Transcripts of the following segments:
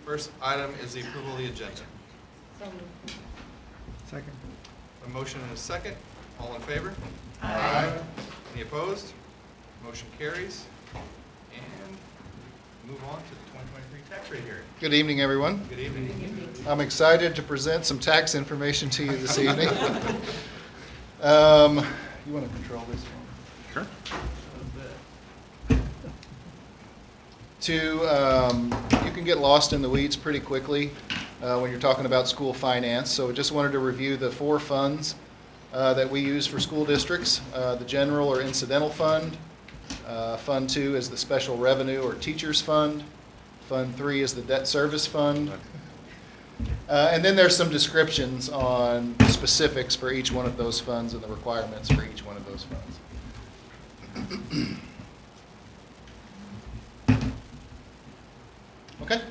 First item is the approval of the agenda. Second. A motion and a second. All in favor? Aye. Any opposed? Motion carries. And move on to the 2023 tax rate hearing. Good evening, everyone. Good evening. I'm excited to present some tax information to you this evening. You want to control this one? Sure. You can get lost in the weeds pretty quickly when you're talking about school finance. So just wanted to review the four funds that we use for school districts. The general or incidental fund. Fund 2 is the special revenue or teachers fund. Fund 3 is the debt service fund. And then there's some descriptions on specifics for each one of those funds and the requirements for each one of those funds. Okay.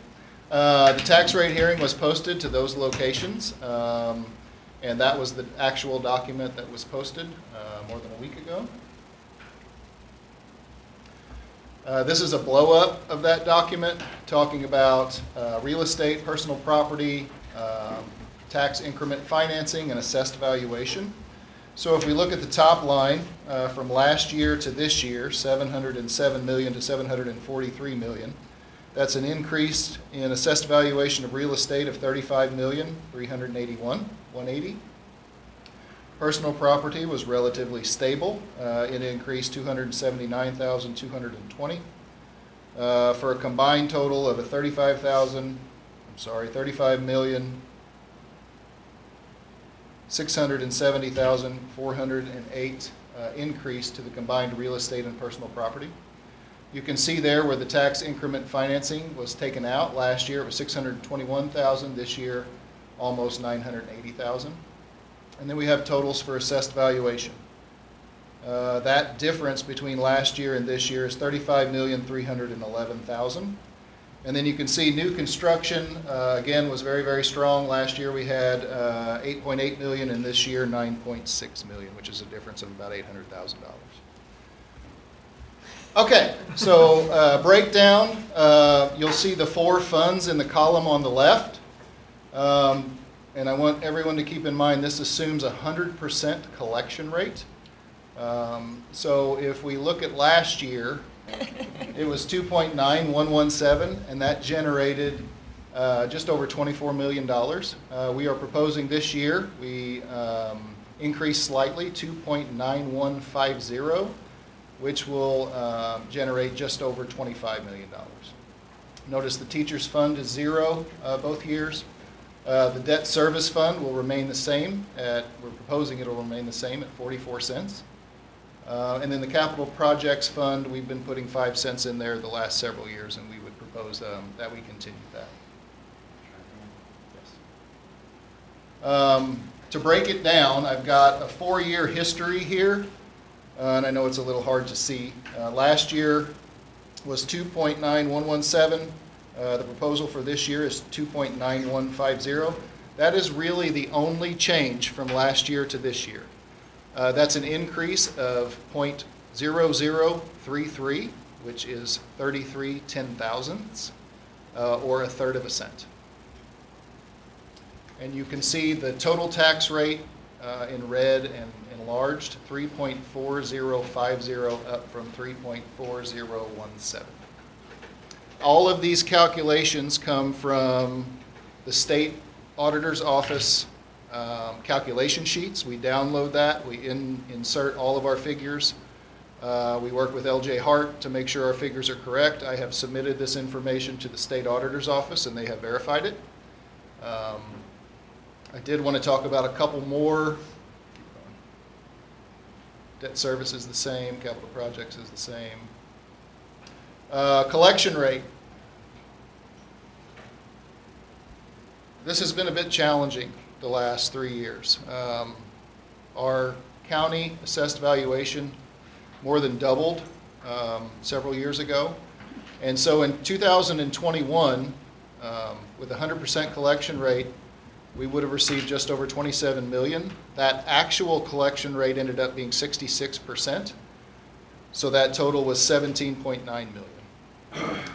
The tax rate hearing was posted to those locations, and that was the actual document that was posted more than a week ago. This is a blow-up of that document, talking about real estate, personal property, tax increment financing, and assessed valuation. So if we look at the top line, from last year to this year, $707 million to $743 million, that's an increase in assessed valuation of real estate of $35,381,180. Personal property was relatively stable. It increased $279,220 for a combined total of a $35,670,408 increase to the combined real estate and personal property. You can see there where the tax increment financing was taken out. Last year it was $621,000. This year almost $980,000. And then we have totals for assessed valuation. That difference between last year and this year is $35,311,000. And then you can see new construction, again, was very, very strong. Last year we had $8.8 million, and this year $9.6 million, which is a difference of about $800,000. Okay, so breakdown. You'll see the four funds in the column on the left. And I want everyone to keep in mind this assumes a 100% collection rate. So if we look at last year, it was 2.9117, and that generated just over $24 million. We are proposing this year, we increase slightly, 2.9150, which will generate just over $25 million. Notice the teachers fund is zero both years. The debt service fund will remain the same we're proposing it'll remain the same at 44 cents. And then the capital projects fund, we've been putting 5 cents in there the last several years, and we would propose that we continue that. Yes. To break it down, I've got a 4-year history here, and I know it's a little hard to see. Last year was 2.9117. The proposal for this year is 2.9150. That is really the only change from last year to this year. That's an increase of 0.0033, which is 33 ten-thousandths, or a third of a cent. And you can see the total tax rate in red and enlarged, 3.4050 up from 3.4017. All of these calculations come from the state auditor's office calculation sheets. We download that. We insert all of our figures. We work with LJ Hart to make sure our figures are correct. I have submitted this information to the state auditor's office, and they have verified it. I did want to talk about a couple more. Debt service is the same. Capital projects is the same. Collection rate. This has been a bit challenging the last 3 years. Our county assessed valuation more than doubled several years ago. And so in 2021, with a 100% collection rate, we would have received just over $27 million. That actual collection rate ended up being 66%. So that total was $17.9 million.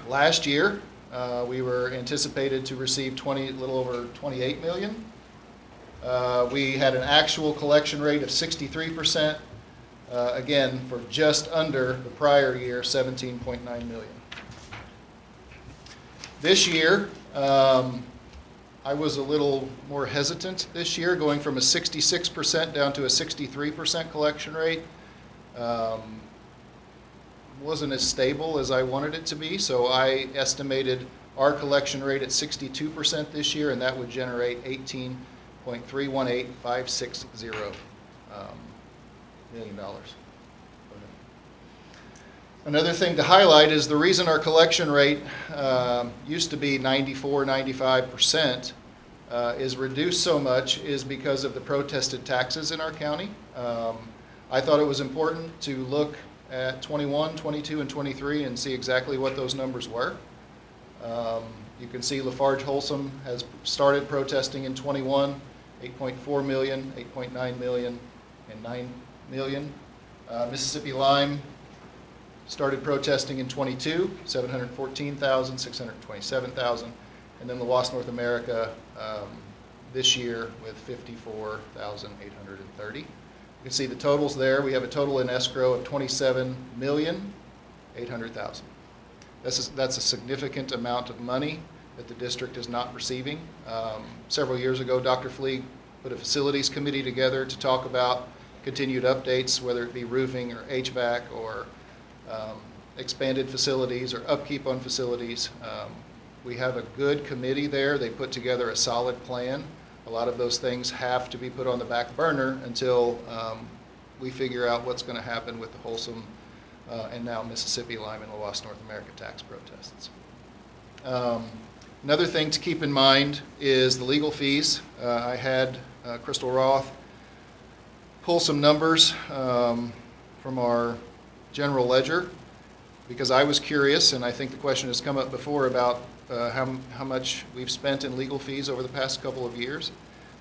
Last year, We were anticipated to receive a little over $28 million. We had an actual collection rate of 63%, again, for just under the prior year, $17.9 million. This year, I was a little more hesitant this year, going from a 66% down to a 63% collection rate. Wasn't as stable as I wanted it to be, so I estimated our collection rate at 62% this year, and that would generate $18.318560 million. Another thing to highlight is the reason our collection rate used to be 94-95% is reduced so much is because of the protested taxes in our county. I thought it was important to look at 21, 22, and 23 and see exactly what those numbers were. You can see Lafarge-Holcomb has started protesting in 21, 8.4 million, 8.9 million, and 9 million. Mississippi Lime started protesting in 22, 714,000, 627,000, and then Lawas North America this year with 54,830. You can see the totals there. We have a total in escrow of 27,800,000. That's a significant amount of money that the district is not receiving. Several years ago, Dr. Fleeg put a facilities committee together to talk about continued updates, whether it be roofing or HVAC or expanded facilities or upkeep on facilities. We have a good committee there. They put together a solid plan. A lot of those things have to be put on the back burner until we figure out what's going to happen with the Wholesome and now Mississippi Lime and Lawas North America tax protests. Another thing to keep in mind is the legal fees. I had Crystal Roth pull some numbers from our general ledger because I was curious, and I think the question has come up before about how much we've spent in legal fees over the past couple of years.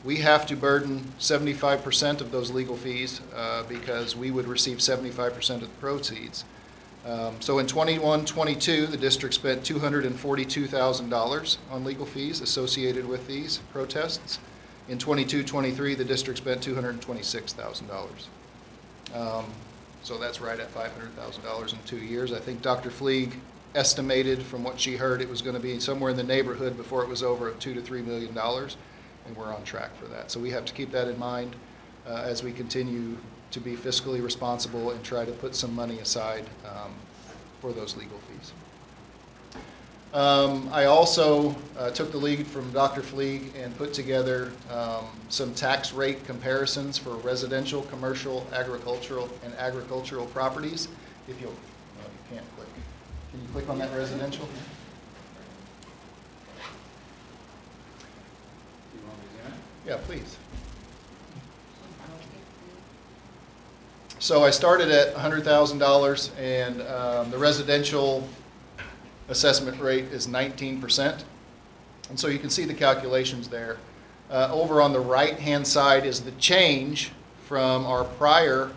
We have to burden 75% of those legal fees because we would receive 75% of the proceeds. So in 21-22, the district spent $242,000 on legal fees associated with these protests. In 22-23, the district spent $226,000. So that's right at $500,000 in 2 years. I think Dr. Fleeg estimated from what she heard it was going to be somewhere in the neighborhood before it was over of $2 to $3 million, and we're on track for that. So we have to keep that in mind as we continue to be fiscally responsible and try to put some money aside for those legal fees. I also took the lead from Dr. Fleeg and put together some tax rate comparisons for residential, commercial, agricultural, and agricultural properties. If you'll, no, you can't click. Can you click on that residential? You want me to zoom in? Yeah, please. So I started at $100,000, and the residential assessment rate is 19%. And so you can see the calculations there. Over on the right-hand side is the change from our prior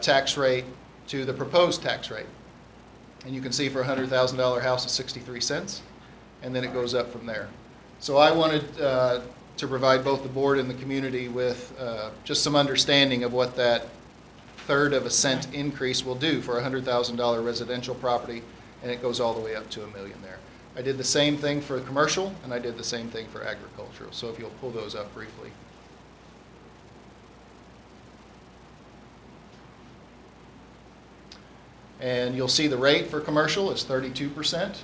tax rate to the proposed tax rate. And you can see for a $100,000 house is 63 cents, and then it goes up from there. So I wanted to provide both the board and the community with just some understanding of what that third of a cent increase will do for a $100,000 residential property, and it goes all the way up to $1 million there. I did the same thing for commercial, and I did the same thing for agricultural. So if you'll pull those up briefly. And you'll see the rate for commercial is 32%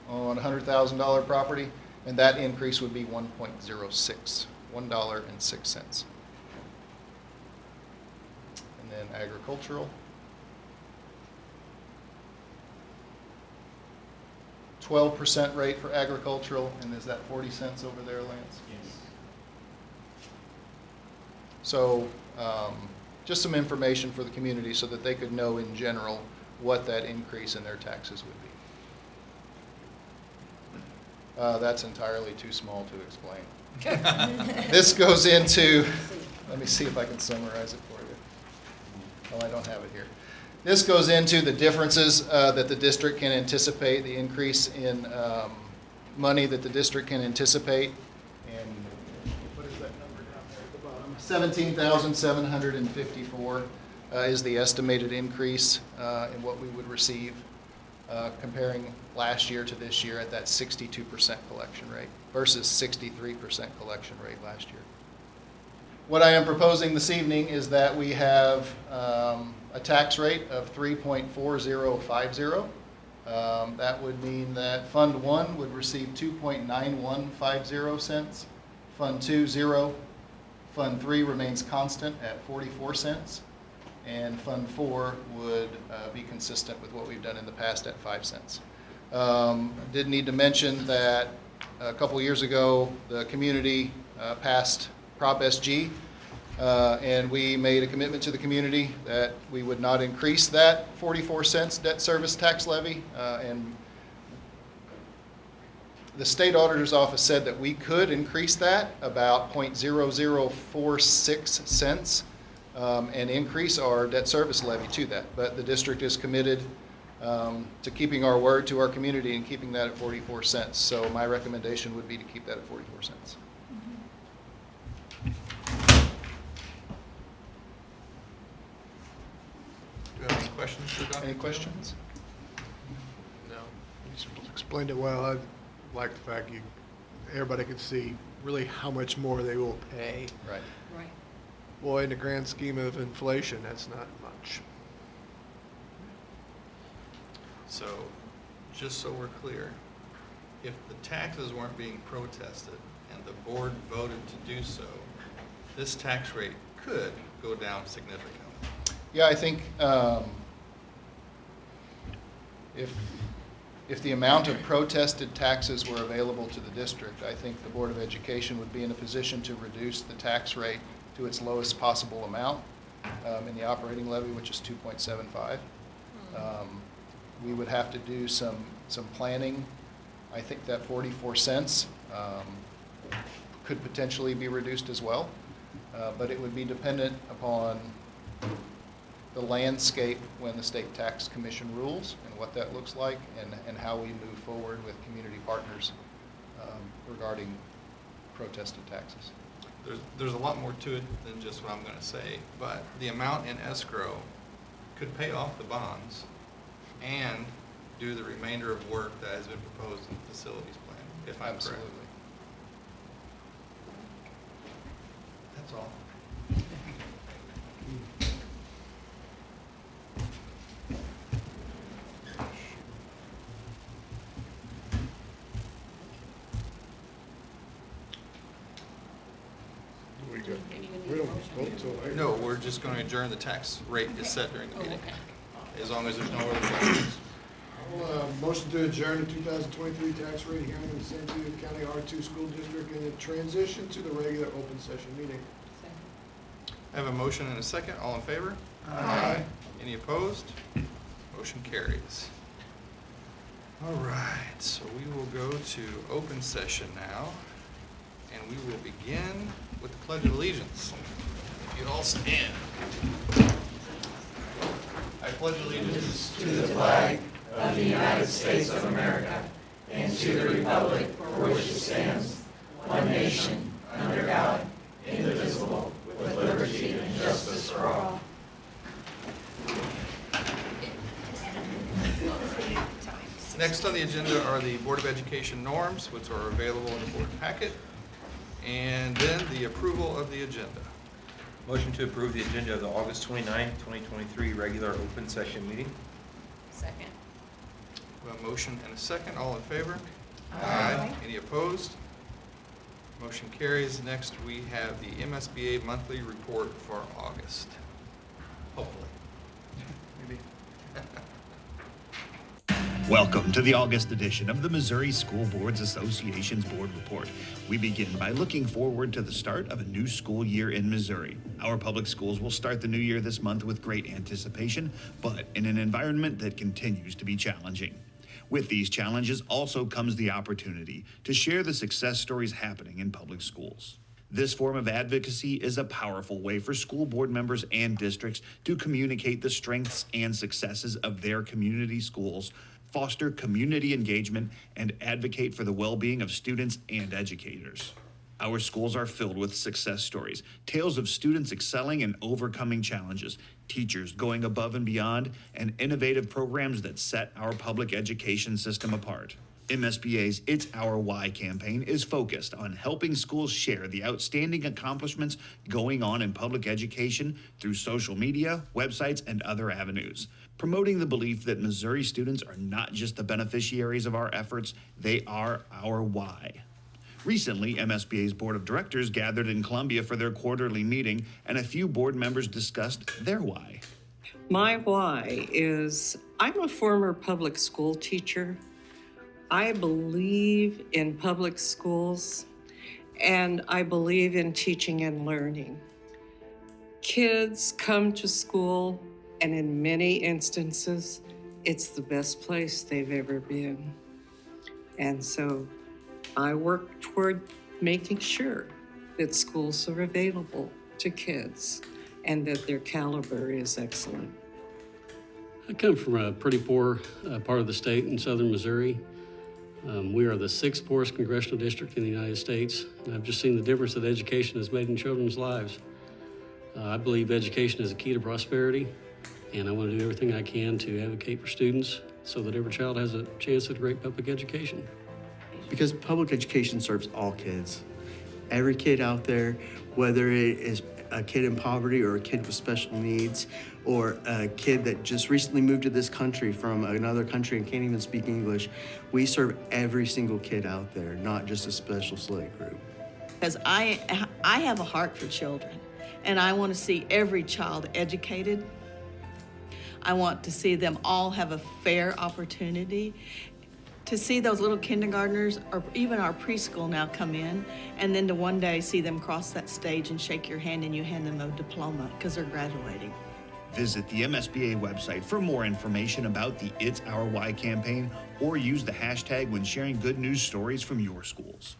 on a $100,000 property, and that increase would be 1.06, $1.06. And then agricultural, 12% rate for agricultural, and is that 40 cents over there, Lance? Yes. So just some information for the community so that they could know in general what that increase in their taxes would be. That's entirely too small to explain. This goes into, let me see if I can summarize it for you. Oh, I don't have it here. This goes into the differences that the district can anticipate, the increase in money that the district can anticipate. And what is that number down there at the bottom? 17,754 is the estimated increase in what we would receive comparing last year to this year at that 62% collection rate versus 63% collection rate last year. What I am proposing this evening is that we have a tax rate of 3.4050. That would mean that Fund 1 would receive 2.9150 cents, Fund 2, 0, Fund 3 remains constant at 44 cents, and Fund 4 would be consistent with what we've done in the past at 5 cents. Did need to mention that a couple years ago, the community passed Prop SG, and we made a commitment to the community that we would not increase that 44 cents debt service tax levy, and the state auditor's office said that we could increase that about 0.0046 cents and increase our debt service levy to that. But the district is committed to keeping our word to our community and keeping that at 44 cents. So my recommendation would be to keep that at 44 cents. Do you have any questions for Dr. Any questions? No, you just explained it well. I like the fact everybody could see really how much more they will pay. Right. Right. Boy, in the grand scheme of inflation, that's not much. So, just so we're clear, if the taxes weren't being protested and the board voted to do so, this tax rate could go down significantly. Yeah, I think if the amount of protested taxes were available to the district, I think the Board of Education would be in a position to reduce the tax rate to its lowest possible amount in the operating levy, which is 2.75. We would have to do some planning. I think that 44 cents could potentially be reduced as well, but it would be dependent upon the landscape when the State Tax Commission rules and what that looks like, and how we move forward with community partners regarding protested taxes. There's a lot more to it than just what I'm going to say, but the amount in escrow could pay off the bonds and do the remainder of work that has been proposed in the facilities plan, if I'm Absolutely. correct. That's all. We don't vote till later. No, we're just going to adjourn. The tax rate is set during the Oh, meeting, okay. as long as there's no other questions. Motion to adjourn the 2023 tax rate hearing in the San Diego County R2 School District and then transition to the regular open session meeting. I have a motion and a second. All in favor? Aye. Any opposed? Motion carries. All right, so we will go to open session now, and we will begin with the Pledge of Allegiance. If you'd all stand. I pledge allegiance to the flag of the United States of America and to the republic for which it stands, one nation, under God, indivisible, with liberty and justice for all. Next on the agenda are the Board of Education norms, which are available in the board packet, and then the approval of the agenda. Motion to approve the agenda of the August 29, 2023 regular open session meeting. Second. We have a motion and a second. All in favor? Aye. Any opposed? Motion carries. Next, we have the MSBA monthly report for August. Hopefully. Maybe. Welcome to the August edition of the Missouri School Boards Association's Board Report. We begin by looking forward to the start of a new school year in Missouri. Our public schools will start the new year this month with great anticipation, but in an environment that continues to be challenging. With these challenges also comes the opportunity to share the success stories happening in public schools. This form of advocacy is a powerful way for school board members and districts to communicate the strengths and successes of their community schools, foster community engagement, and advocate for the well-being of students and educators. Our schools are filled with success stories, tales of students excelling and overcoming challenges, teachers going above and beyond, and innovative programs that set our public education system apart. MSBA's It's Our Why campaign is focused on helping schools share the outstanding accomplishments going on in public education through social media, websites, and other avenues, promoting the belief that Missouri students are not just the beneficiaries of our efforts, they are our why. Recently, MSBA's Board of Directors gathered in Columbia for their quarterly meeting, and a few board members discussed their why. My why is I'm a former public school teacher. I believe in public schools, and I believe in teaching and learning. Kids come to school, and in many instances, it's the best place they've ever been. And so I work toward making sure that schools are available to kids and that their caliber is excellent. I come from a pretty poor part of the state in southern Missouri. We are the 6th poorest congressional district in the United States, and I've just seen the difference that education has made in children's lives. I believe education is a key to prosperity, and I want to do everything I can to advocate for students so that every child has a chance at a great public education. Because public education serves all kids. Every kid out there, whether it is a kid in poverty or a kid with special needs or a kid that just recently moved to this country from another country and can't even speak English, we serve every single kid out there, not just a special select group. Because I have a heart for children, and I want to see every child educated. I want to see them all have a fair opportunity. To see those little kindergartners or even our preschool now come in, and then to one day see them cross that stage and shake your hand and you hand them a diploma because they're graduating. Visit the MSBA website for more information about the It's Our Why campaign, or use the hashtag when sharing good news stories from your schools.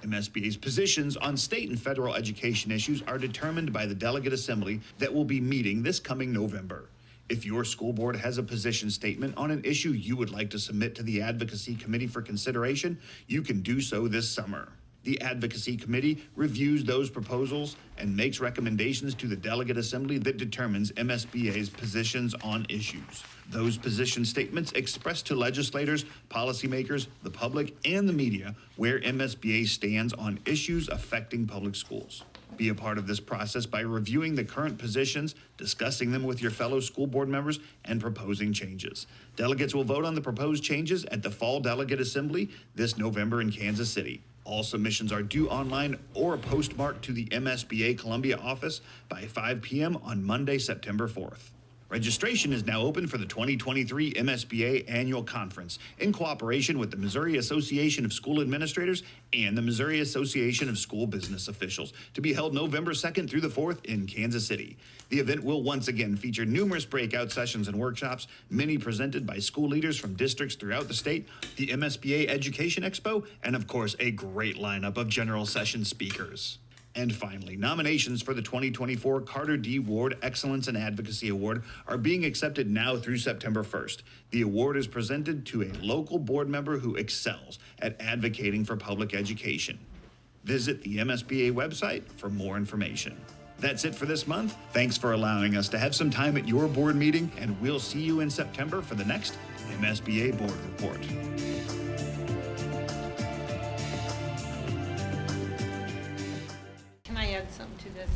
MSBA's positions on state and federal education issues are determined by the Delegate Assembly that will be meeting this coming November. If your school board has a position statement on an issue you would like to submit to the Advocacy Committee for consideration, you can do so this summer. The Advocacy Committee reviews those proposals and makes recommendations to the Delegate Assembly that determines MSBA's positions on issues. Those position statements express to legislators, policymakers, the public, and the media where MSBA stands on issues affecting public schools. Be a part of this process by reviewing the current positions, discussing them with your fellow school board members, and proposing changes. Delegates will vote on the proposed changes at the Fall Delegate Assembly this November in Kansas City. All submissions are due online or postmarked to the MSBA Columbia office by 5 p.m. on Monday, September 4th. Registration is now open for the 2023 MSBA Annual Conference in cooperation with the Missouri Association of School Administrators and the Missouri Association of School Business Officials, to be held November 2nd through the 4th in Kansas City. The event will once again feature numerous breakout sessions and workshops, many presented by school leaders from districts throughout the state, the MSBA Education Expo, and of course, a great lineup of general session speakers. And finally, nominations for the 2024 Carter D. Ward Excellence and Advocacy Award are being accepted now through September 1st. The award is presented to a local board member who excels at advocating for public education. Visit the MSBA website for more information. That's it for this month. Thanks for allowing us to have some time at your board meeting, and we'll see you in September for the next MSBA Board Report. Can I add something to this?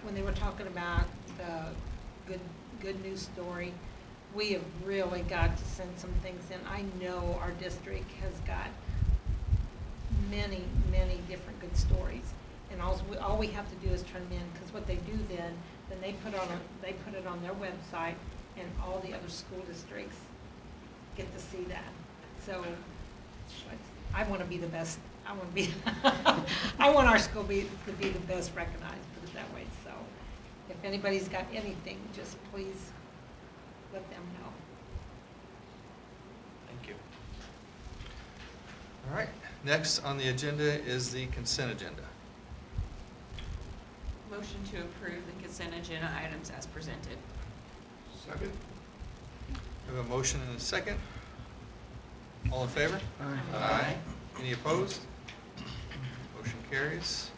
When they were talking about the good news story, we have really got to send some things in. I know our district has got many, many different good stories. And all we have to do is turn them in, because what they do then they put it on their website, and all the other school districts get to see that. So I want to be the best. I want to be. I want our school to be the best recognized. Put it that way. So, if anybody's got anything, just please let them know. Thank you. All right. Next on the agenda is the consent agenda. Motion to approve the consent agenda items as presented. Second? We have a motion and a second. All in favor? Aye. Any opposed? Motion carries.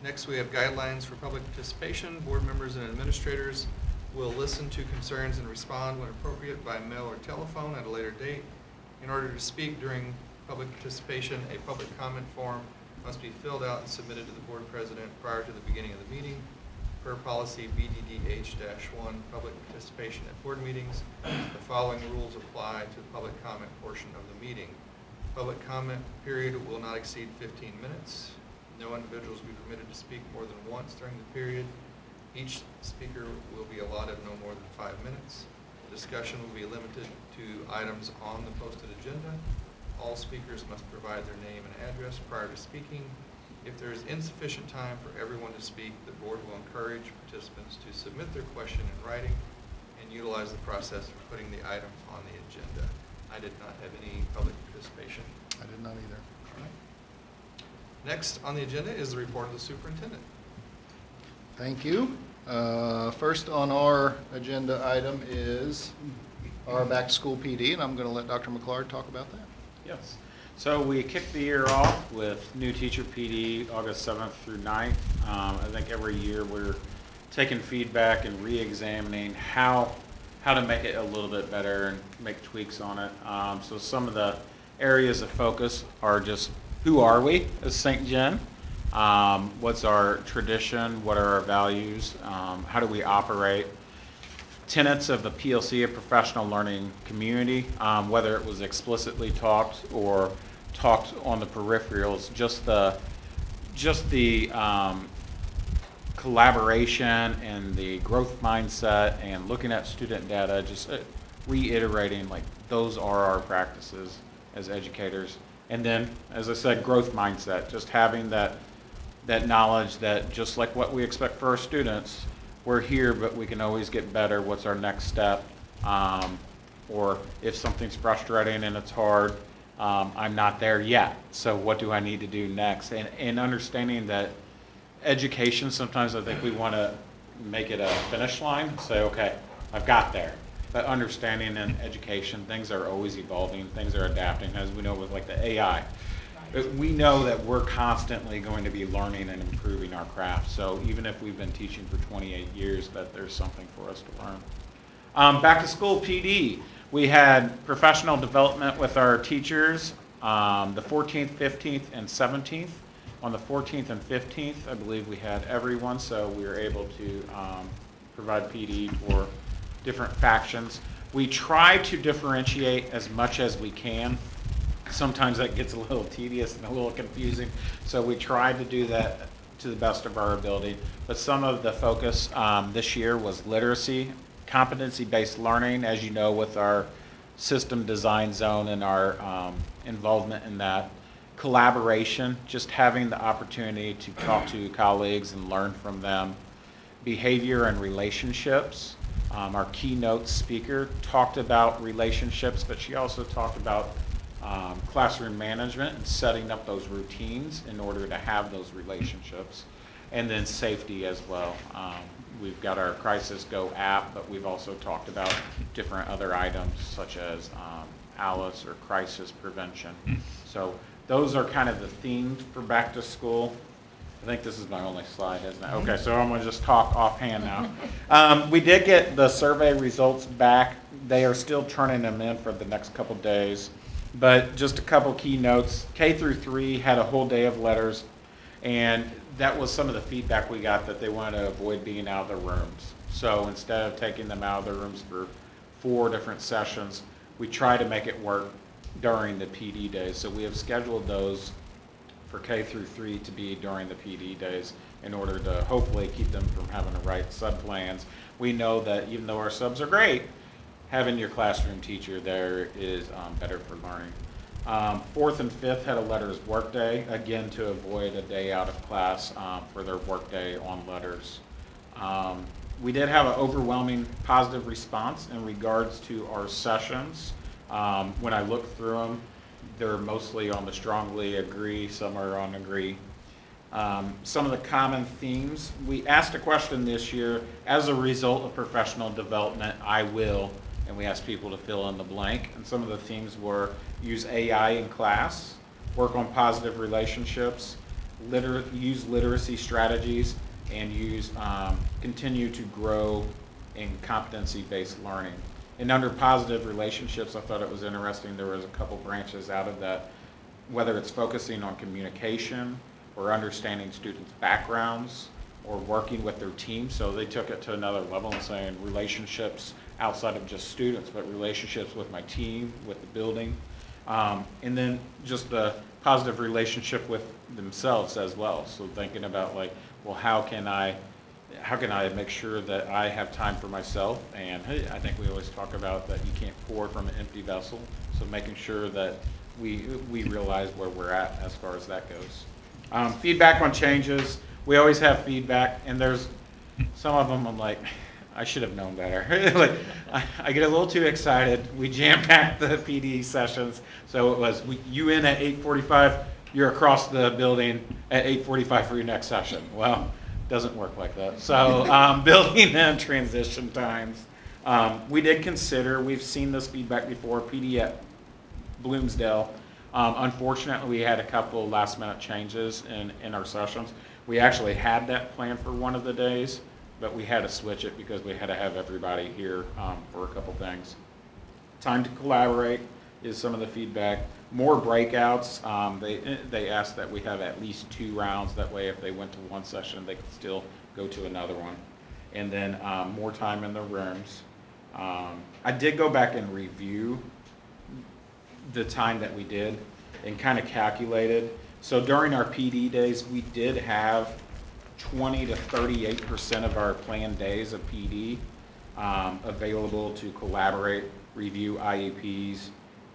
Next, we have guidelines for public participation. Board members and administrators will listen to concerns and respond when appropriate by mail or telephone at a later date. In order to speak during public participation, a public comment form must be filled out and submitted to the board president prior to the beginning of the meeting. Per policy BDDH-1, public participation at board meetings, the following rules apply to the public comment portion of the meeting. Public comment period will not exceed 15 minutes. No individuals will be permitted to speak more than once during the period. Each speaker will be allotted no more than 5 minutes. The discussion will be limited to items on the posted agenda. All speakers must provide their name and address prior to speaking. If there is insufficient time for everyone to speak, the board will encourage participants to submit their question in writing and utilize the process for putting the item on the agenda. I did not have any public participation. I did not either. All right. Next on the agenda is the report of the superintendent. Thank you. First on our agenda item is our back-to-school PD, and I'm going to let Dr. McClard talk about that. Yes. So we kicked the year off with new teacher PD August 7th through 9th. I think every year we're taking feedback and re-examining how to make it a little bit better and make tweaks on it. So some of the areas of focus are just who are we as St. John? What's our tradition? What are our values? How do we operate? Tenets of the PLC, a professional learning community, whether it was explicitly talked or talked on the peripherals, just the collaboration and the growth mindset and looking at student data, just reiterating like those are our practices as educators. And then, as I said, growth mindset, just having that knowledge that just like what we expect for our students, we're here, but we can always get better. What's our next step? Or if something's frustrating and it's hard, I'm not there yet. So what do I need to do next? And understanding that education, sometimes I think we want to make it a finish line, say, okay, I've got there. But understanding in education, things are always evolving, things are adapting, as we know with like the AI. But we know that we're constantly going to be learning and improving our craft. So even if we've been teaching for 28 years, that there's something for us to learn. Back to school PD. We had professional development with our teachers the 14th, 15th, and 17th. On the 14th and 15th, I believe we had everyone, so we were able to provide PD for different factions. We try to differentiate as much as we can. Sometimes that gets a little tedious and a little confusing, so we tried to do that to the best of our ability. But some of the focus this year was literacy, competency-based learning, as you know, with our system design zone and our involvement in that. Collaboration, just having the opportunity to talk to colleagues and learn from them. Behavior and relationships. Our keynote speaker talked about relationships, but she also talked about classroom management and setting up those routines in order to have those relationships. And then safety as well. We've got our Crisis Go app, but we've also talked about different other items such as ALICE or crisis prevention. So those are kind of the themes for back to school. I think this is my only slide, isn't it? Okay, so I'm going to just talk offhand now. We did get the survey results back. They are still turning them in for the next couple days. But just a couple key notes. K through 3 had a whole day of letters, and that was some of the feedback we got, that they wanted to avoid being out of their rooms. So instead of taking them out of their rooms for 4 different sessions, we try to make it work during the PD days. So we have scheduled those for K through 3 to be during the PD days in order to hopefully keep them from having to write sub plans. We know that even though our subs are great, having your classroom teacher there is better for learning. 4th and 5th had a letters work day, again to avoid a day out of class for their work day on letters. We did have an overwhelming positive response in regards to our sessions. When I looked through them, they're mostly on the strongly agree, some are on agree. Some of the common themes, we asked a question this year, as a result of professional development, I will, and we asked people to fill in the blank. And some of the themes were use AI in class, work on positive relationships, use literacy strategies, and continue to grow in competency-based learning. And under positive relationships, I thought it was interesting, there was a couple branches out of that, whether it's focusing on communication or understanding students' backgrounds or working with their team. So they took it to another level and saying relationships outside of just students, but relationships with my team, with the building. And then just the positive relationship with themselves as well. So thinking about like, well, how can I make sure that I have time for myself? And I think we always talk about that you can't pour from an empty vessel. So making sure that we realize where we're at as far as that goes. Feedback on changes. We always have feedback, and there's some of them I'm like, I should have known better. Like, I get a little too excited. We jam-packed the PD sessions, so it was you in at 8:45, you're across the building at 8:45 for your next session. Well, doesn't work like that. So building in transition times. We did consider, we've seen this feedback before, PD at Bloomsdale. Unfortunately, we had a couple last-minute changes in our sessions. We actually had that planned for one of the days, but we had to switch it because we had to have everybody here for a couple things. Time to collaborate is some of the feedback. More breakouts. They asked that we have at least 2 rounds. That way, if they went to one session, they could still go to another one. And then more time in the rooms. I did go back and review the time that we did and kind of calculated. So during our PD days, we did have 20 to 38% of our planned days of PD available to collaborate, review IEPs,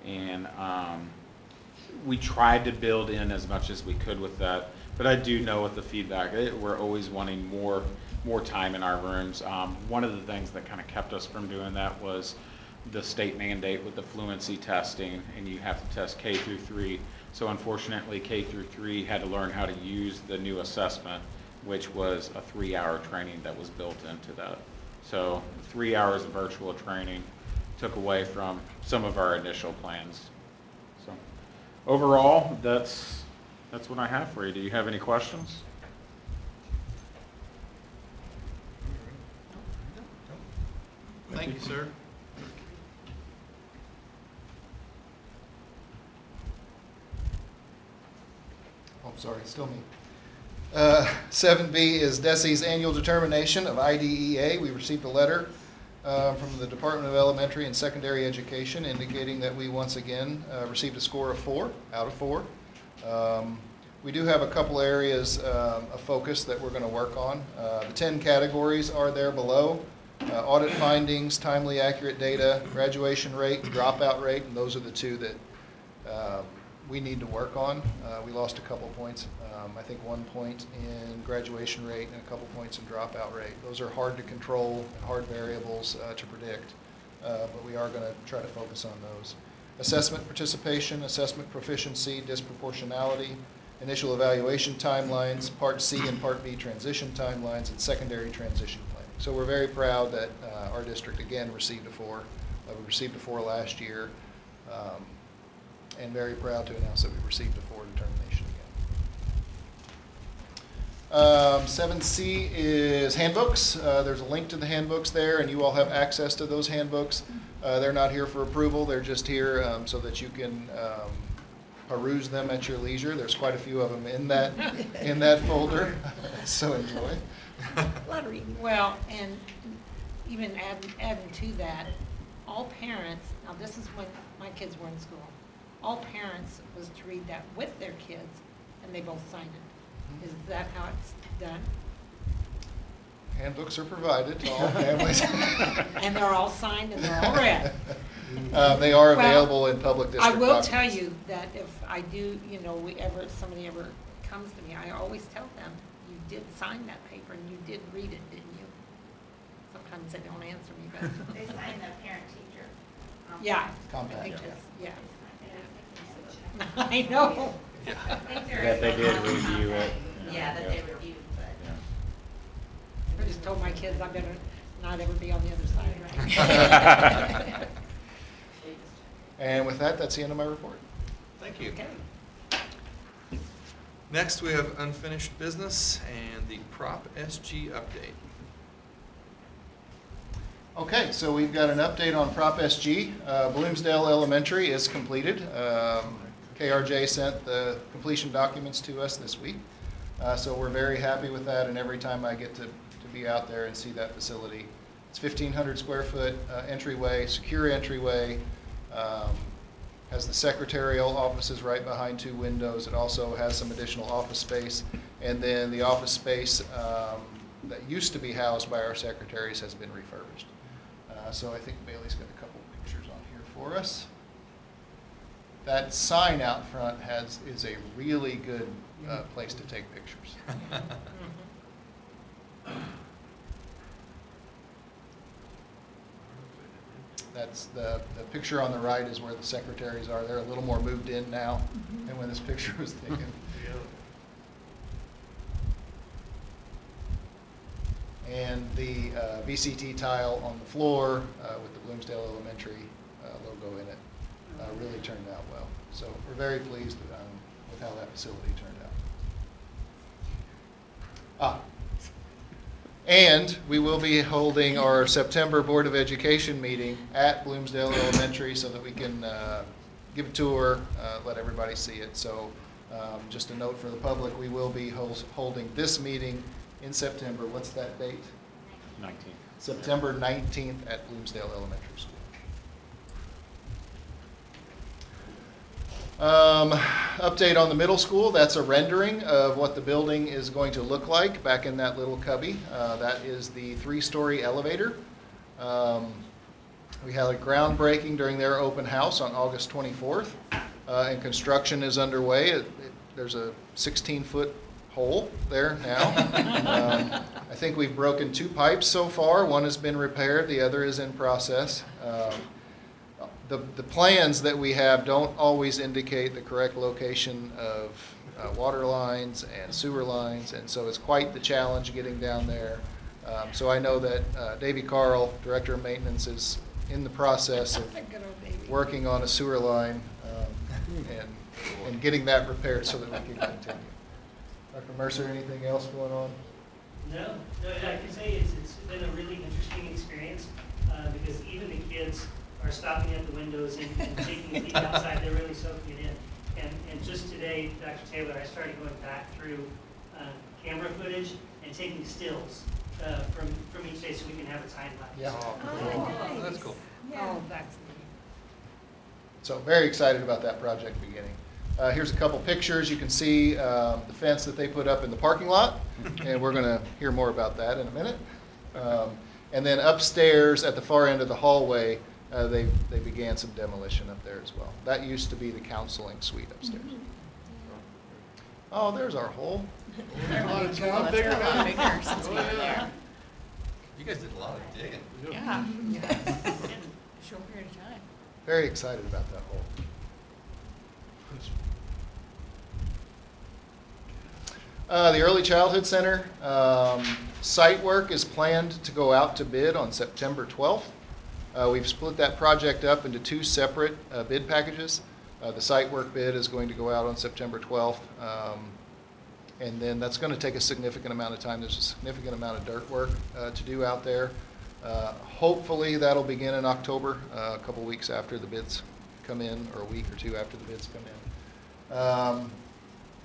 and we tried to build in as much as we could with that. But I do know with the feedback, we're always wanting more time in our rooms. One of the things that kind of kept us from doing that was the state mandate with the fluency testing, and you have to test K through 3. So unfortunately, K through 3 had to learn how to use the new assessment, which was a 3-hour training that was built into that. So 3 hours of virtual training took away from some of our initial plans. So overall, that's what I have for you. Do you have any questions? Thank you, sir. Oh, I'm sorry, still me. 7B is DESE's annual determination of IDEA. We received a letter from the Department of Elementary and Secondary Education indicating that we once again received a score of 4 out of 4. We do have a couple areas of focus that we're going to work on. The 10 categories are there below. Audit findings, timely accurate data, graduation rate, dropout rate, and those are the 2 that we need to work on. We lost a couple points. I think 1 point in graduation rate and a couple points in dropout rate. Those are hard to control and hard variables to predict, but we are going to try to focus on those. Assessment participation, assessment proficiency, disproportionality, initial evaluation timelines, Part C and Part B transition timelines, and secondary transition planning. So we're very proud that our district again received a 4. We received a 4 last year, and very proud to announce that we received a 4 determination again. 7C is handbooks. There's a link to the handbooks there, and you all have access to those handbooks. They're not here for approval. They're just here so that you can peruse them at your leisure. There's quite a few of them in that folder, so enjoy. Well, and even adding to that, all parents, now this is when my kids were in school, all parents was to read that with their kids, and they both signed it. Is that how it's done? Handbooks are provided to all families. And they're all signed and they're all read. They are available in public district I will documents. tell you that if I do, somebody ever comes to me, I always tell them, you did sign that paper and you did read it, didn't you? Sometimes they don't answer me, but. They sign the parent-teacher. Yeah. Compact. I think yeah. I know. That they did review it. Yeah, my kids, I better not ever be on the other side, right? And with that, that's the end of my report. Thank you. Okay. Next, we have unfinished business and the Prop SG update. Okay, so we've got an update on Prop SG. Bloomsdale Elementary is completed. KRJ sent the completion documents to us this week. So we're very happy with that, and every time I get to be out there and see that facility, it's 1,500 square foot entryway, secure entryway, has the secretarial offices right behind 2 windows. It also has some additional office space, and then the office space that used to be housed by our secretaries has been refurbished. So I think Bailey's got a couple pictures on here for us. That sign out front is a really good place to take pictures. That's the picture on the right is where the secretaries are. They're a little more moved in now than when this picture was taken. And the VCT tile on the floor with the Bloomsdale Elementary logo in it really turned out well. So we're very pleased with how that facility turned out. And we will be holding our September Board of Education meeting at Bloomsdale Elementary so that we can give a tour, let everybody see it. So just a note for the public, we will be holding this meeting in September. What's that date? 19th. September 19th at Bloomsdale Elementary School. Update on the middle school. That's a rendering of what the building is going to look like back in that little cubby. That is the 3-story elevator. We had a groundbreaking during their open house on August 24th, and construction is underway. There's a 16-foot hole there now. I think we've broken 2 pipes so far. One has been repaired, the other is in process. The plans that we have don't always indicate the correct location of water lines and sewer lines, and so it's quite the challenge getting down there. So I know that Davey Carl, Director of Maintenance, is in the process of working on a sewer line and getting that repaired so that we can continue. Dr. Mercer, anything else going on? No, I can say it's been a really interesting experience because even the kids are stopping at the windows and taking a peek outside. They're really soaking it in. And just today, Dr. Taylor, I started going back through camera footage and taking stills from each day so we can have a time lapse. Yeah. Oh, nice. That's cool. Yeah. Oh, that's neat. So very excited about that project beginning. Here's a couple pictures. You can see the fence that they put up in the parking lot, and we're going to hear more about that in a minute. And then upstairs at the far end of the hallway, they began some demolition up there as well. That used to be the counseling suite upstairs. Oh, there's our hole. A lot of town bigger now. since we were there. You guys did a lot of digging. Yeah. In a short period of time. Very excited about that hole. The Early Childhood Center, site work is planned to go out to bid on September 12th. We've split that project up into 2 separate bid packages. The site work bid is going to go out on September 12th, and then that's going to take a significant amount of time. There's a significant amount of dirt work to do out there. Hopefully that'll begin in October, a couple weeks after the bids come in, or a week or 2 after the bids come in.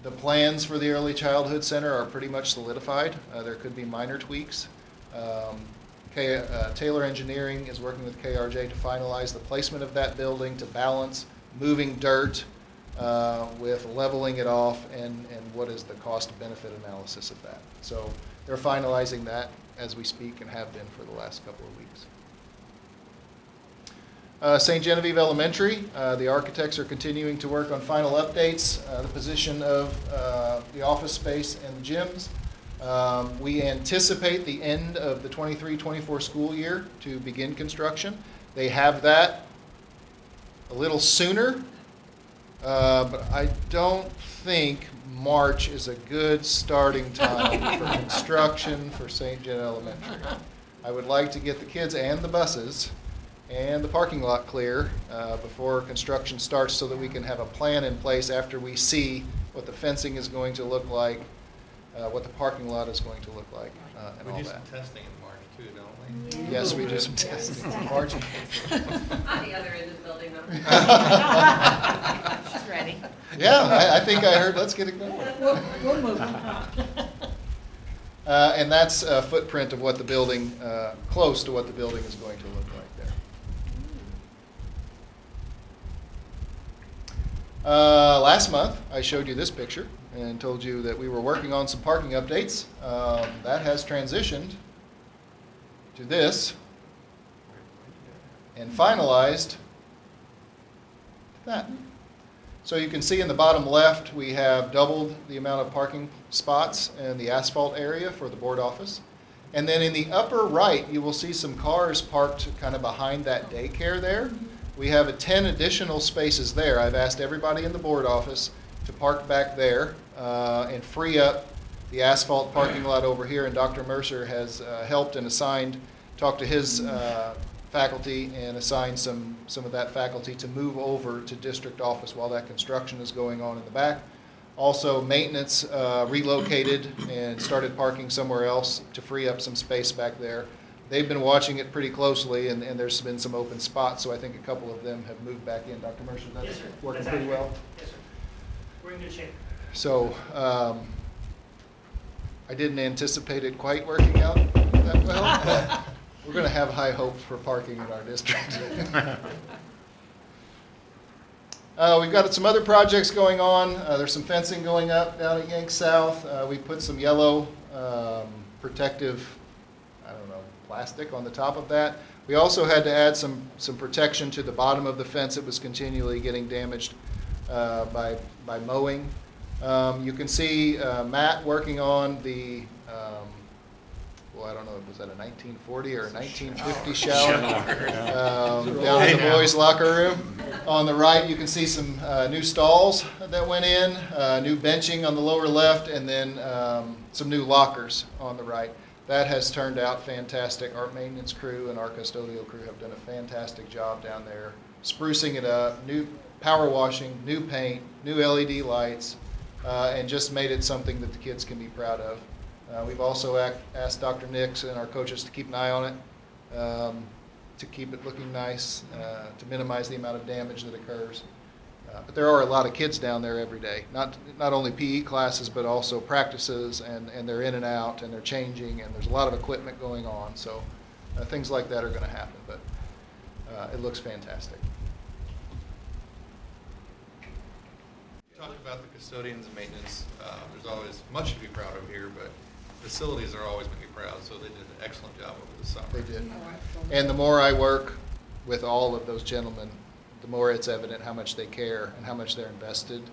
The plans for the Early Childhood Center are pretty much solidified. There could be minor tweaks. Taylor Engineering is working with KRJ to finalize the placement of that building to balance moving dirt with leveling it off and what is the cost-benefit analysis of that. So they're finalizing that as we speak and have been for the last couple of weeks. St. Genevieve Elementary, the architects are continuing to work on final updates, the position of the office space and the gyms. We anticipate the end of the 23-24 school year to begin construction. They have that a little sooner, but I don't think March is a good starting time for construction for St. John Elementary. I would like to get the kids and the buses and the parking lot clear before construction starts so that we can have a plan in place after we see what the fencing is going to look like, what the parking lot is going to look like, and all We do that. some testing in March too, don't we? Yes, we do some testing in March. On the other end of the building, though. She's ready. Yeah, I think I heard, let's get it going. We'll move on. And that's a footprint of what the building, close to what the building is going to look like there. Last month, I showed you this picture and told you that we were working on some parking updates. That has transitioned to this and finalized to that. So you can see in the bottom left, we have doubled the amount of parking spots in the asphalt area for the board office. And then in the upper right, you will see some cars parked kind of behind that daycare there. We have 10 additional spaces there. I've asked everybody in the board office to park back there and free up the asphalt parking lot over here. And Dr. Mercer has helped and talked to his faculty and assigned some of that faculty to move over to district office while that construction is going on in the back. Also, maintenance relocated and started parking somewhere else to free up some space back there. They've been watching it pretty closely, and there's been some open spots, so I think a couple of them have moved back in. Dr. Mercer, Yes, that's sir. working That's pretty accurate. well? Yes, sir. We're in good shape. So I didn't anticipate it quite working out that well, but we're going to have high hopes for parking in our district. We've got some other projects going on. There's some fencing going up down at Yank South. We put some yellow protective, plastic on the top of that. We also had to add some protection to the bottom of the fence. It was continually getting damaged by mowing. You can see Matt working on the, I don't know, was that a 1940 or a 1950 shower? Down in the boys' locker room. On the right, you can see some new stalls that went in, new benching on the lower left, and then some new lockers on the right. That has turned out fantastic. Our maintenance crew and our custodial crew have done a fantastic job down there, sprucing it up, new power washing, new paint, new LED lights, and just made it something that the kids can be proud of. We've also asked Dr. Nix and our coaches to keep an eye on it, to keep it looking nice, to minimize the amount of damage that occurs. But there are a lot of kids down there every day, not only PE classes, but also practices, and they're in and out, and they're changing, and there's a lot of equipment going on. So things like that are going to happen, but it looks fantastic. Talk about the custodians and maintenance. There's always much to be proud of here, but facilities are always going to be proud, so they did an excellent job over the summer. They did. And the more I work with all of those gentlemen, the more it's evident how much they care and how much they're invested.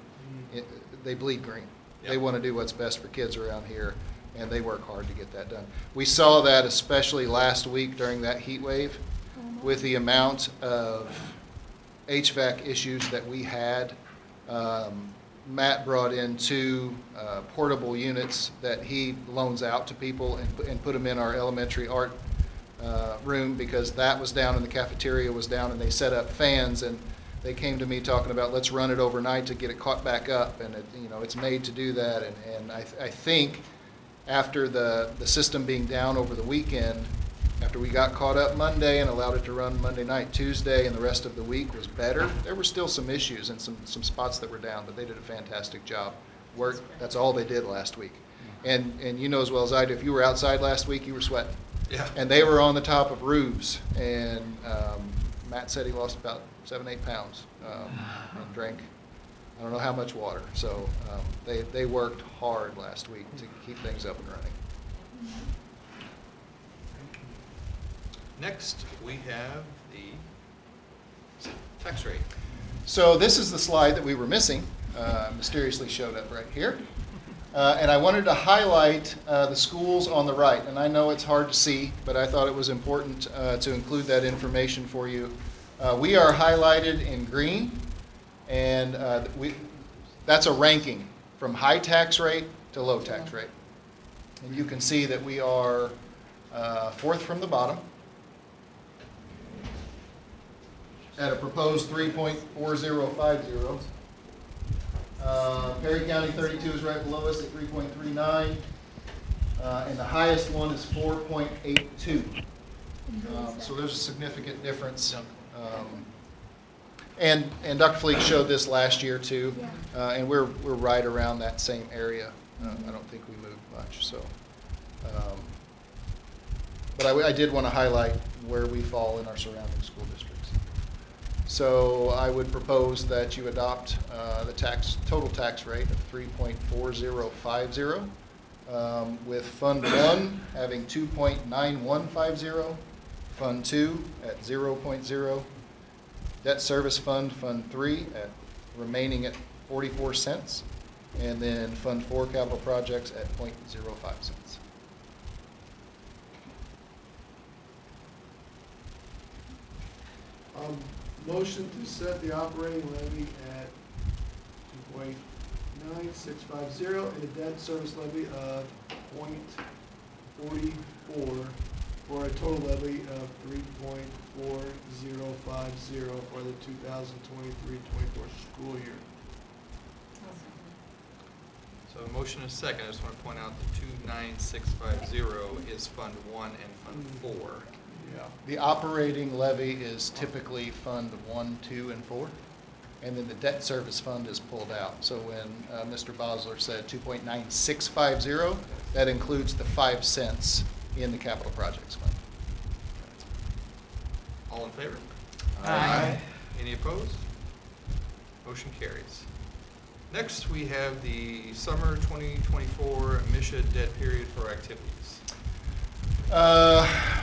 They bleed green. Yep. They want to do what's best for kids around here, and they work hard to get that done. We saw that especially last week during that heat wave with the amount of HVAC issues that we had. Matt brought in 2 portable units that he loans out to people and put them in our elementary art room, because that was down and the cafeteria was down, and they set up fans, and they came to me talking about, let's run it overnight to get it caught back up, and it's made to do that. And I think after the system being down over the weekend, after we got caught up Monday and allowed it to run Monday night, Tuesday, and the rest of the week was better, there were still some issues and some spots that were down, but they did a fantastic job. That's all they did last week. And you know as well as I do, if you were outside last week, you were sweating. Yeah. And they were on the top of roofs, and Matt said he lost about 7-8 pounds and drank I don't know how much water. So they worked hard last week to keep things up and running. Next, we have the tax rate. So this is the slide that we were missing, mysteriously showed up right here. And I wanted to highlight the schools on the right. And I know it's hard to see, but I thought it was important to include that information for you. We are highlighted in green, and that's a ranking from high tax rate to low tax rate. And you can see that we are fourth from the bottom at a proposed 3.4050. Perry County 32 is right below us at 3.39. And the highest one is 4.82. So there's a significant difference. And Dr. Fleek showed this last year too, and we're right around that same area. I don't think we moved much. So, but I did want to highlight where we fall in our surrounding school districts. So I would propose that you adopt the total tax rate of 3.4050. With Fund 1 having 2.9150, Fund 2 at 0.0, Debt Service Fund 3 at remaining at 44 cents, and then Fund 4 Capital Projects at 0.05 cents. Motion to set the operating levy at 2.9650 and a debt service levy of 0.44 for a total levy of 3.4050 for the 2023-24 school year. So a motion and a second. I just want to point out the 29650 is Fund 1 and Fund 4. Yeah. The operating levy is typically Fund 1, 2, and 4, and then the debt service fund is pulled out. So when Mr. Bosler said 2.9650, that includes the 5 cents in the capital projects fund. All in favor? Aye. Any opposed? Motion carries. Next, we have the summer 2024 MISHA debt period for activities.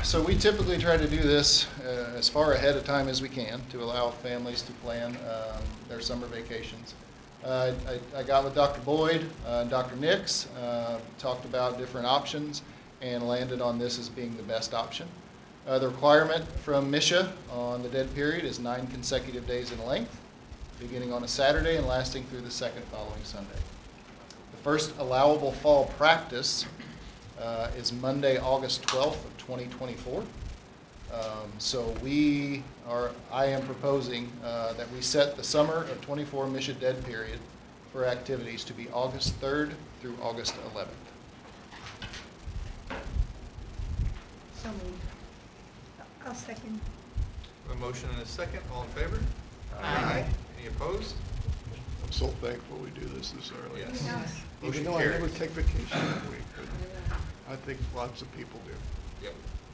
So we typically try to do this as far ahead of time as we can to allow families to plan their summer vacations. I got with Dr. Boyd and Dr. Nix, talked about different options, and landed on this as being the best option. The requirement from MISHA on the dead period is 9 consecutive days in length, beginning on a Saturday and lasting through the second following Sunday. The first allowable fall practice is Monday, August 12th of 2024. So I am proposing that we set the summer of 24 MISHA dead period for activities to be August 3rd through August 11th. So moved. I'll second. A motion and a second. All in favor? Aye. Any opposed? I'm so thankful we do this early. Yes. Even Motion though I never carries. take vacation that week, but I think lots of people do. Yep.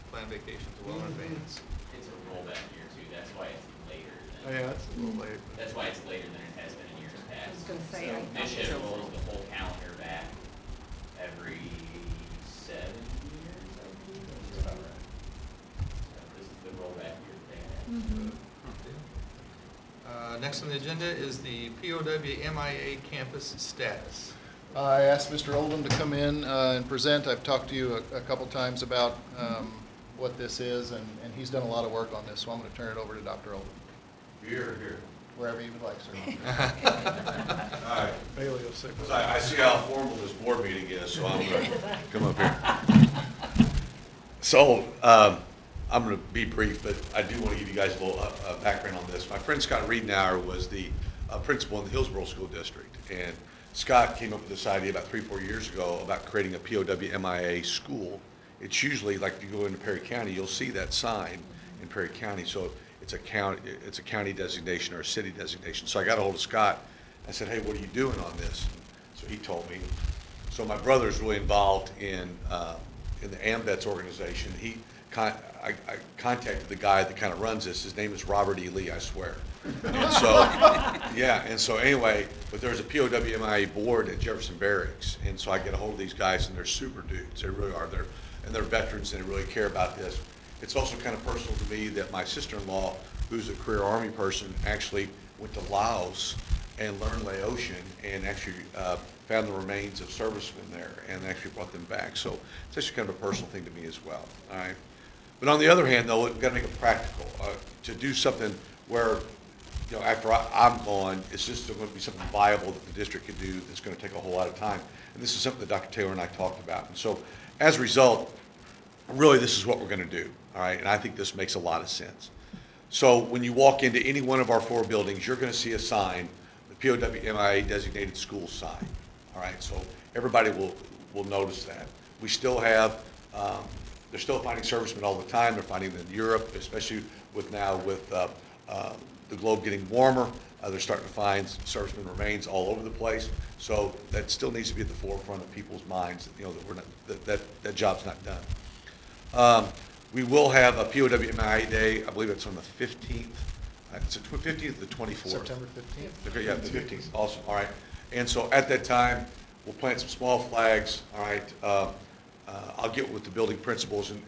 Plan vacations well in advance. It's a rollback year too, that's why it's later Oh, than, yeah, it's a little late. that's why it's later than it has been in years past. was gonna say, So I thought MISHA so. rolls the whole calendar back every 7 years, I believe. That's about right. So this is the rollback year they have. Next on the agenda is the POW MIA campus status. I asked Mr. Oldham to come in and present. I've talked to you a couple times about what this is, and he's done a lot of work on this, so I'm going to turn it over to Dr. Oldham. Here. Wherever you would like, sir. All right. Bailey will say. So I see how formal this board meeting is, so I'm going to come up here. So I'm going to be brief, but I do want to give you guys a little background on this. My friend Scott Riedenauer was the principal in the Hillsborough School District, and Scott came up with this idea about 3-4 years ago about creating a POW MIA school. It's usually, like if you go into Perry County, you'll see that sign in Perry County. So it's a county designation or a city designation. So I got a hold of Scott. I said, hey, what are you doing on this? So he told me. So my brother's really involved in the AMVETS organization. I contacted the guy that kind of runs this. His name is Robert E. Lee, I swear. And so, yeah, and so anyway, but there's a POWMIA board at Jefferson Barracks, and so I get a hold of these guys, and they're super dudes. They really are. They're veterans, and they really care about this. It's also kind of personal to me that my sister-in-law, who's a career Army person, actually went to Laos and learned Laotian and actually found the remains of servicemen there and actually brought them back. So it's actually kind of a personal thing to me as well. All right. But on the other hand, though, we've got to make it practical to do something where you know, after I'm gone, it's just still going to be something viable that the district can do that's going to take a whole lot of time. And this is something that Dr. Taylor and I talked about. And so as a result, really this is what we're going to do, all right? And I think this makes a lot of sense. So when you walk into any one of our 4 buildings, you're going to see a sign, the POW/MIA designated school sign, all right? So everybody will notice that. We still have, they're still finding servicemen all the time. They're finding them in Europe, especially with the globe getting warmer. They're starting to find servicemen remains all over the place. So that still needs to be at the forefront of people's minds, you know, that we're not, that job's not done. We will have a POW/MIA Day, I believe it's on the 15th. It's the 15th to the 24th. September 15th? Okay, yeah, the 15th, awesome, all right. And so at that time, we'll plant some small flags, all right. I'll get with the building principals and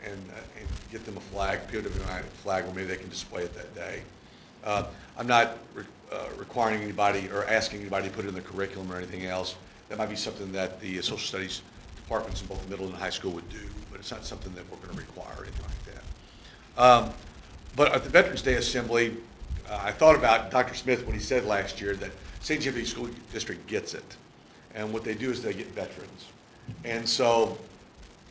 get them a flag, POW/MIA flag, or maybe they can display it that day. I'm not requiring anybody or asking anybody to put it in the curriculum or anything else. That might be something that the social studies departments in both the middle and high school would do, but it's not something that we're going to require or anything like that. But at the Veterans Day Assembly, I thought about Dr. Smith when he said last year that St. Genevieve School District gets it. And what they do is they get veterans. And so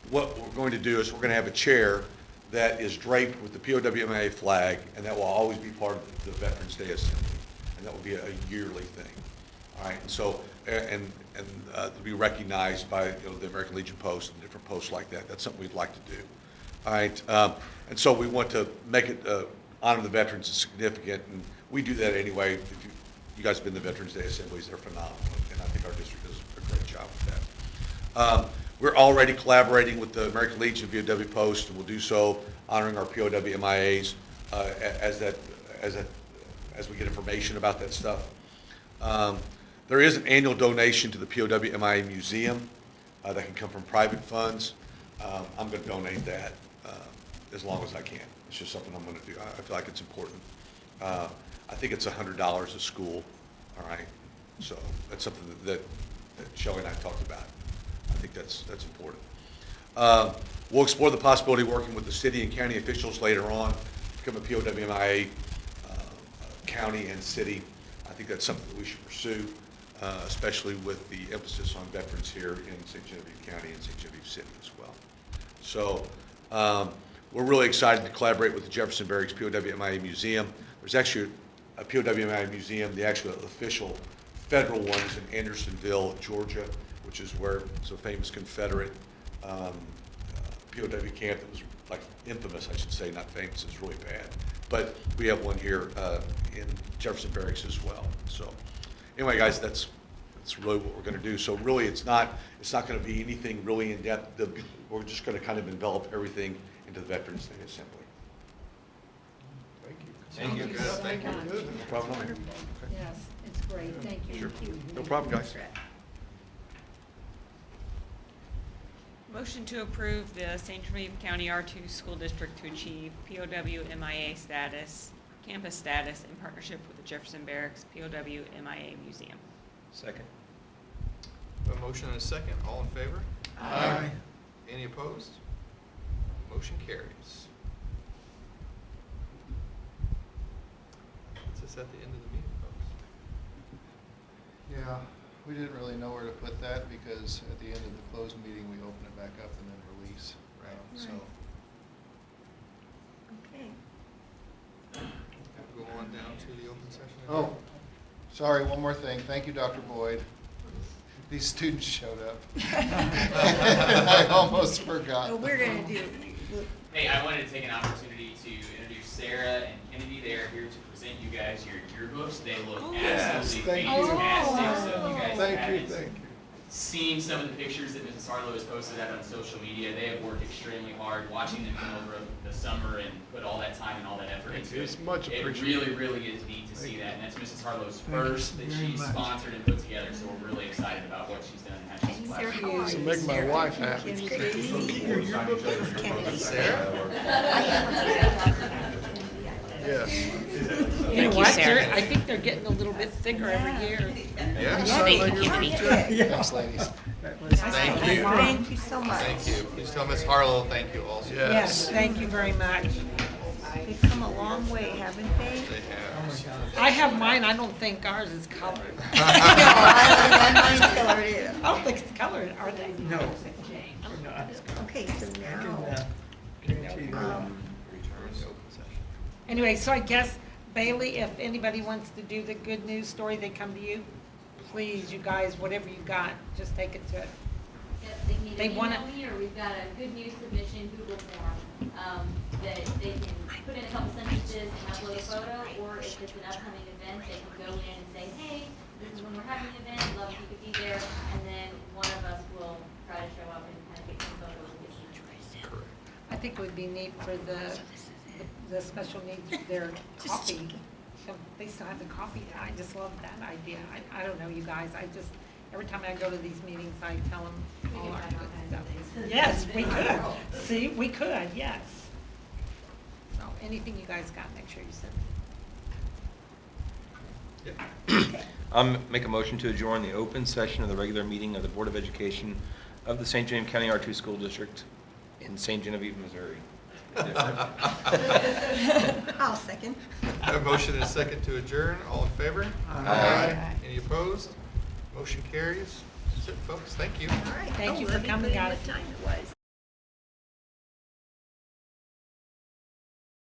what we're going to do is we're going to have a chair that is draped with the POW/MIA flag, and that will always be part of the Veterans Day Assembly. And that will be a yearly thing. All right, and so, to be recognized by, you know, the American Legion Post and different posts like that. That's something we'd like to do. All right, and so we want to make it, honor the veterans is significant, and we do that anyway. If you guys have been to Veterans Day Assemblies, they're phenomenal, and I think our district does a great job with that. We're already collaborating with the American Legion VOW Post, and we'll do so honoring our POW/MIAs as we get information about that stuff. There is an annual donation to the POW/MIA Museum that can come from private funds. I'm going to donate that as long as I can. It's just something I'm going to do. I feel like it's important. I think it's $100 a school, all right? So that's something that Shelley and I talked about. I think that's important. We'll explore the possibility of working with the city and county officials later on to become a POW/MIA county and city. I think that's something that we should pursue, especially with the emphasis on veterans here in St. Genevieve County and St. Genevieve City as well. So we're really excited to collaborate with the Jefferson Barracks POW/MIA Museum. There's actually a POW/MIA museum, the actual official federal one is in Andersonville, Georgia, which is where it's a famous Confederate POW camp that was like infamous, I should say, not famous, it's really bad. But we have one here in Jefferson Barracks as well. So anyway, guys, that's really what we're going to do. So really, it's not going to be anything really in depth. We're just going to kind of envelop everything into the Veterans Day Assembly. Thank you. so Thank you. much. No problem. Yes, it's great, thank you. Sure. No problem, guys. Motion to approve the St. Genevieve County R2 School District to achieve POW/MIA status, campus status in partnership with the Jefferson Barracks POW/MIA Museum. Second. A motion and a second. All in favor? Aye. Any opposed? Motion carries. Is this at the end of the meeting, folks? Yeah, we didn't really know where to put that because at the end of the closed meeting, we open it back up and then release. Right. So, Okay. Go on down to the open session. oh, sorry, one more thing. Thank you, Dr. Boyd. These students showed up. I almost forgot. So we're gonna do, Hey, I wanted to take an opportunity to introduce Sarah and Kennedy. They are here to present you guys your yearbooks. They look absolutely thank you. fantastic. So if you guys Thank you. haven't seen some of the pictures that Mrs. Harlow has posted out on social media, they have worked extremely hard watching them come over the summer and put all that time and all that effort into it. It's much It appreciated. really is neat to see that, and that's Mrs. Harlow's first that she's sponsored and put together, so we're really excited about what she's done and how she's blessed. So make my wife happy. it's great to see you. Yes. You know you, what, Sarah. I think they're getting a little bit thicker every year. Yeah. Thank you, Kennedy. Thanks, ladies. Thank you. Thank you so much. Thank you. Please tell Ms. Harlow thank you also. Yes, thank you very much. come a long way, haven't they? They have. I have mine, I don't think ours is colored. No, I don't think mine's colored either. I don't think it's colored, are they? No. Okay, so now, Guarantee you. Return to open session. Anyway, so I guess Bailey, if anybody wants to do the good news story, they come to you. Please, you guys, whatever you got, just take it to it. Yep, they can They either wanna- email me, or we've got a good news submission Google form, that they can put in a couple sentences and upload a photo, or if it's an upcoming event, they can go in and say, hey, this is when we're having an event, love if you could be there, and then one of us will try to show up and kind of get some photos and get some information. Correct. I think it would be neat for the special needs, their coffee. They still have the coffee. I just love that idea. I don't know, you guys, every time I go to these meetings, I tell them all our good stuff. Yes, we could. See, we could, yes. So anything you guys got, make sure you send. Yep. I'll make a motion to adjourn the open session of the regular meeting of the Board of Education of the St. James County R2 School District in St. Genevieve, Missouri. I'll second. A motion and a second to adjourn. All in favor? Aye. Any opposed? Motion carries. That's it, folks. Thank you. All right. Thank Oh, you for let me coming, put in guys. what time it was.